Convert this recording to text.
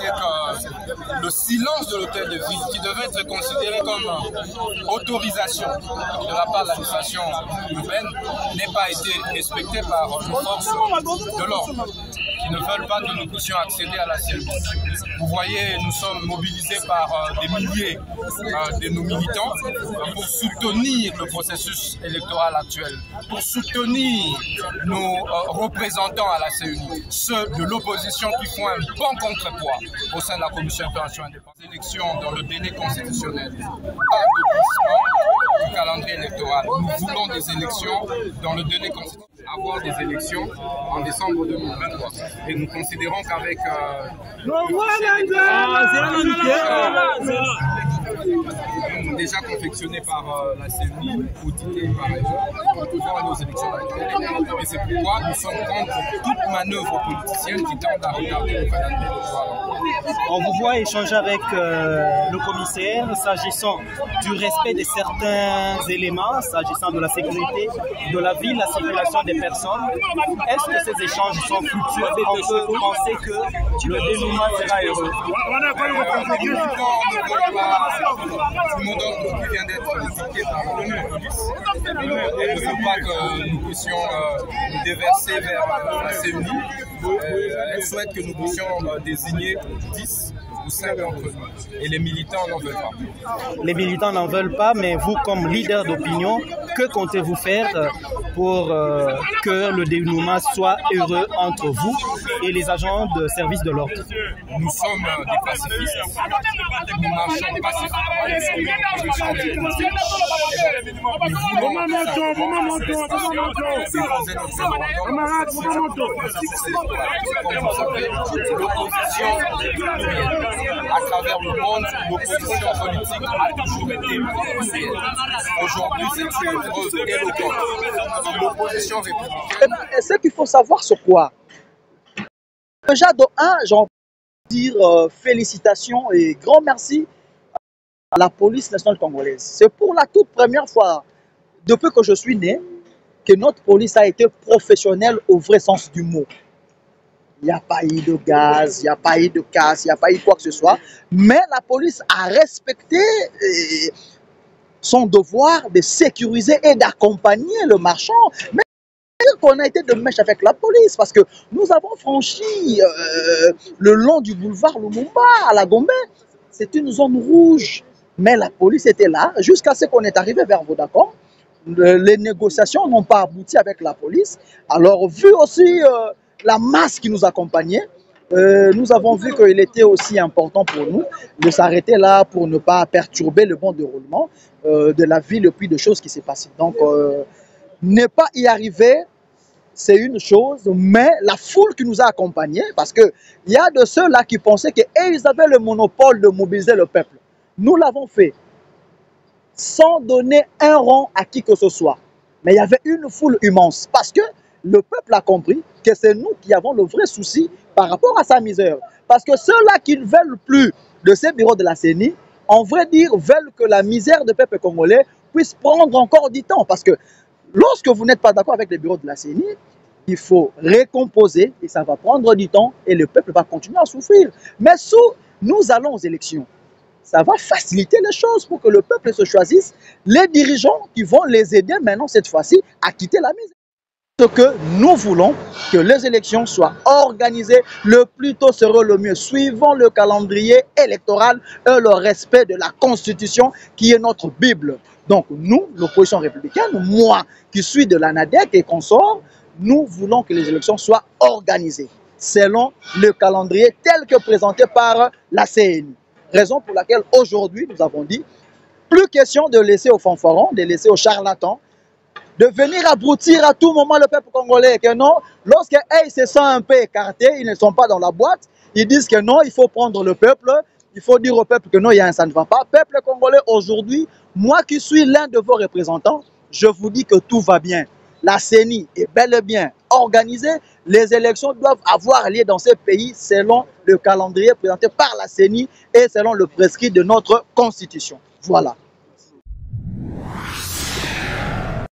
constaté que le silence de l'hôtel de ville, qui devait être considéré comme autorisation de la part de l'administration urbaine, n'ait pas été respecté par nos forces de l'ordre, qui ne veulent pas que nous puissions accéder à la CENI. Vous voyez, nous sommes mobilisés par des milliers de nos militants pour soutenir le processus électoral actuel, pour soutenir nos représentants à la CENI, ceux de l'opposition qui font un bon contrepoids au sein de la Commission internationale des élections dans le délai constitutionnel. Pas de glissement du calendrier électoral. Nous voulons des élections dans le délai constitutionnel. Avoir des élections en décembre 2023. Et nous considérons qu'avec déjà confectionné par la CENI, audité par ailleurs, nous pouvons aller aux élections actuelles. Et c'est pourquoi nous sommes contre toute manœuvre politicienne qui tente à regarder le calendrier électoral. On vous voit échanger avec le commissaire s'agissant du respect de certains éléments, s'agissant de la sécurité de la ville, la circulation des personnes. Est-ce que ces échanges sont fructueux? On peut penser que le dénouement sera heureux. Le mot d'ordre qui vient d'être dicté par la police. Elle ne veut pas que nous puissions nous déverser vers la CENI. Elle souhaite que nous puissions désigner 10 ou 5 d'entre nous. Et les militants n'en veulent pas. Les militants n'en veulent pas, mais vous, comme leader d'opinion, que comptez-vous faire pour que le dénouement soit heureux entre vous et les agents de service de l'ordre? Nous sommes des pacifistes. Nous marchons pacifiquement. À travers le monde, l'opposition politique a toujours été plurielle. Aujourd'hui, c'est une preuve éloquente. L'opposition républicaine. Et ce qu'il faut savoir, c'est quoi? Déjà, de un, j'ai envie de dire félicitations et grand merci à la police nationale congolaise. C'est pour la toute première fois, depuis que je suis né, que notre police a été professionnelle au vrai sens du mot. Il n'y a pas eu de gaz, il n'y a pas eu de casse, il n'y a pas eu quoi que ce soit. Mais la police a respecté son devoir de sécuriser et d'accompagner le marchand. Mais qu'on a été de mèche avec la police parce que nous avons franchi le long du boulevard Lumumba à la Gombe. C'est une zone rouge. Mais la police était là jusqu'à ce qu'on est arrivé vers Vodacom. Les négociations n'ont pas abouti avec la police. Alors, vu aussi la masse qui nous accompagnait, nous avons vu qu'il était aussi important pour nous de s'arrêter là pour ne pas perturber le bon déroulement de la ville et puis de choses qui s'est passées. Donc, ne pas y arriver, c'est une chose, mais la foule qui nous a accompagnés, parce qu'il y a de ceux-là qui pensaient qu'ils avaient le monopole de mobiliser le peuple. Nous l'avons fait sans donner un rang à qui que ce soit. Mais il y avait une foule immense parce que le peuple a compris que c'est nous qui avons le vrai souci par rapport à sa misère. Parce que ceux-là qui ne veulent plus de ces bureaux de la CENI, en vrai dire, veulent que la misère du peuple congolais puisse prendre encore du temps. Parce que lorsque vous n'êtes pas d'accord avec les bureaux de la CENI, il faut récomposer et ça va prendre du temps et le peuple va continuer à souffrir. Mais si nous allons aux élections, ça va faciliter les choses pour que le peuple se choisisse les dirigeants qui vont les aider maintenant cette fois-ci à quitter la misère. Ce que nous voulons, que les élections soient organisées le plus tôt sera le mieux, suivant le calendrier électoral et le respect de la Constitution qui est notre Bible. Donc nous, l'opposition républicaine, moi qui suis de l'ANADEC et consort, nous voulons que les élections soient organisées selon le calendrier tel que présenté par la CENI. Raison pour laquelle aujourd'hui nous avons dit, plus question de laisser aux fanfarons, de laisser aux charlatans, de venir abrutir à tout moment le peuple congolais. Que non, lorsqu'ils se sentent un peu écartés, ils ne sont pas dans la boîte, ils disent que non, il faut prendre le peuple, il faut dire au peuple que non, ça ne va pas. Peuple congolais, aujourd'hui, moi qui suis l'un de vos représentants, je vous dis que tout va bien. La CENI est bel et bien organisée. Les élections doivent avoir lieu dans ce pays selon le calendrier présenté par la CENI et selon le prescrit de notre Constitution. Voilà.